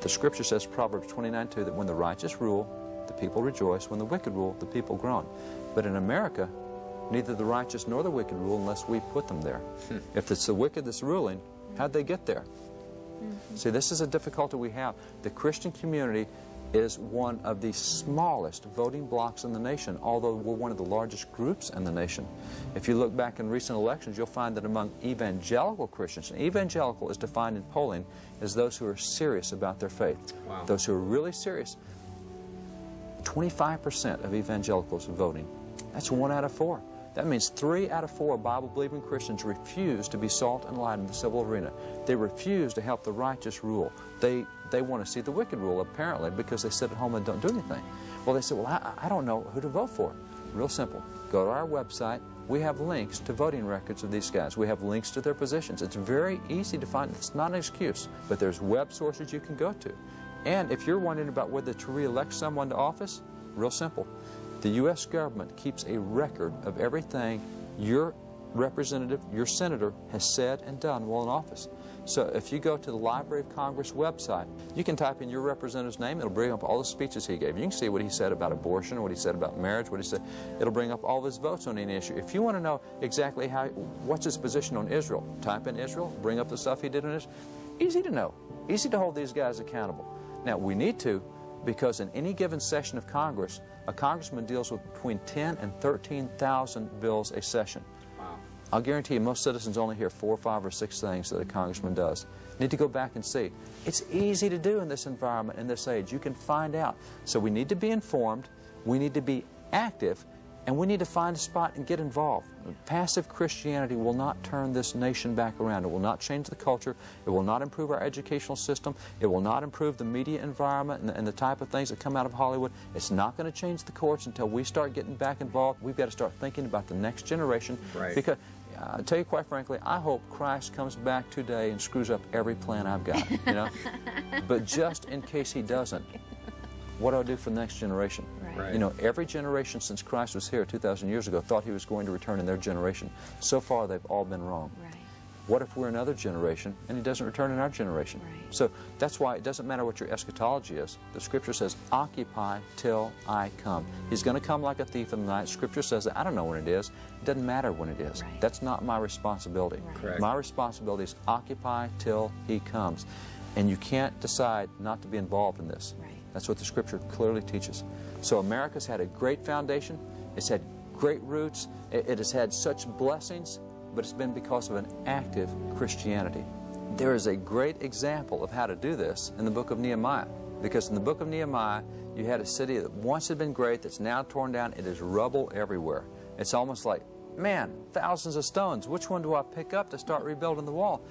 The scripture says, Proverbs 29:2, that when the righteous rule, the people rejoice. When the wicked rule, the people groan. But in America, neither the righteous nor the wicked rule unless we put them there. If it's the wicked that's ruling, how'd they get there? See, this is a difficulty we have. The Christian community is one of the smallest voting blocks in the nation, although we're one of the largest groups in the nation. If you look back in recent elections, you'll find that among evangelical Christians, and evangelical is defined in polling as those who are serious about their faith. Wow. Those who are really serious. 25% of evangelicals are voting. That's 1 out of 4. That means 3 out of 4 Bible-believing Christians refuse to be salt and light in the civil arena. They refuse to help the righteous rule. They want to see the wicked rule, apparently, because they sit at home and don't do anything. Well, they say, well, I don't know who to vote for. Real simple. Go to our website. We have links to voting records of these guys. We have links to their positions. It's very easy to find. It's not an excuse, but there's web sources you can go to. And if you're wondering about whether to re-elect someone to office, real simple. The U.S. government keeps a record of everything your representative, your senator, has said and done while in office. So if you go to the Library of Congress website, you can type in your representative's name. It'll bring up all the speeches he gave. You can see what he said about abortion, what he said about marriage, what he said. It'll bring up all of his votes on any issue. If you want to know exactly what's his position on Israel, type in Israel, bring up the stuff he did on Israel. Easy to know. Easy to hold these guys accountable. Now, we need to, because in any given session of Congress, a congressman deals with between 10 and 13,000 bills a session. Wow. I'll guarantee you most citizens only hear 4 or 5 or 6 things that a congressman does. Need to go back and see. It's easy to do in this environment, in this age. You can find out. So we need to be informed, we need to be active, and we need to find a spot and get involved. Passive Christianity will not turn this nation back around. It will not change the culture. It will not improve our educational system. It will not improve the media environment and the type of things that come out of Hollywood. It's not going to change the courts until we start getting back involved. We've got to start thinking about the next generation. Right. Because, I'll tell you quite frankly, I hope Christ comes back today and screws up every plan I've got, you know? But just in case he doesn't, what do I do for the next generation? Right. You know, every generation since Christ was here 2,000 years ago thought he was going to return in their generation. So far, they've all been wrong. Right. What if we're another generation and he doesn't return in our generation? Right. So that's why it doesn't matter what your eschatology is. The Scripture says, occupy till I come. He's going to come like a thief in the night. Scripture says that. I don't know when it is. It doesn't matter when it is. Right. That's not my responsibility. Right. Correct. My responsibility is occupy till he comes. And you can't decide not to be involved in this. Right. That's what the Scripture clearly teaches. So America's had a great foundation. It's had great roots. It has had such blessings, but it's been because of an active Christianity. There is a great example of how to do this in the book of Nehemiah. Because in the book of Nehemiah, you had a city that once had been great, that's now torn down. It is rubble everywhere. It's almost like, man, thousands of stones. Which one do I pick up to start rebuilding the wall?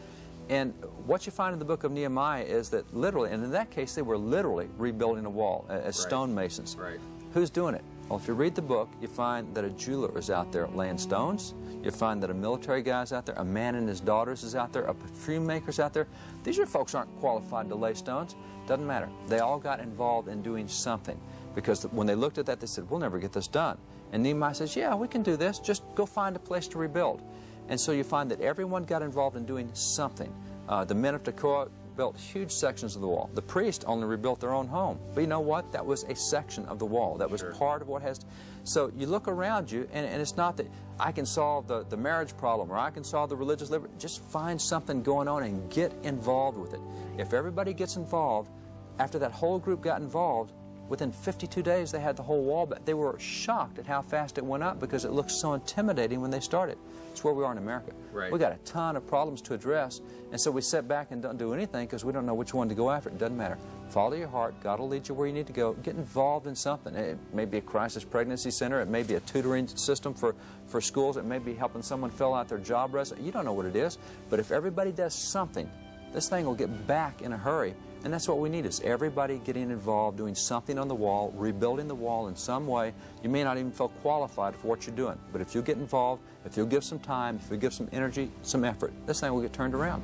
And what you find in the book of Nehemiah is that literally, and in that case they were literally rebuilding a wall as Right. stonemasons. Right. Who's doing it? Well, if you read the book, you find that a jeweler is out there laying stones. You find that a military guy is out there, a man and his daughters is out there, a perfume maker's out there. These are folks aren't qualified to lay stones. Doesn't matter. They all got involved in doing something. Because when they looked at that, they said, we'll never get this done. And Nehemiah says, yeah, we can do this. Just go find a place to rebuild. And so you find that everyone got involved in doing something. The men of Tekoa built huge sections of the wall. The priests only rebuilt their own home. But you know what? That was a section of the wall. That was part of what has... So you look around you, and it's not that I can solve the marriage problem or I can solve the religious liberty. Just find something going on and get involved with it. If everybody gets involved, after that whole group got involved, within 52 days they had the whole wall back. They were shocked at how fast it went up because it looked so intimidating when they started. It's where we are in America. Right. We got a ton of problems to address, and so we sit back and don't do anything because we don't know which one to go after. It doesn't matter. Follow your heart. God will lead you where you need to go. Get involved in something. It may be a crisis pregnancy center. It may be a tutoring system for schools. It may be helping someone fill out their job resume. You don't know what it is, but if everybody does something, this thing will get back in a hurry. And that's what we need, is everybody getting involved, doing something on the wall, rebuilding the wall in some way. You may not even feel qualified for what you're doing, but if you get involved, if you'll give some time, if you'll give some energy, some effort, this thing will get turned around.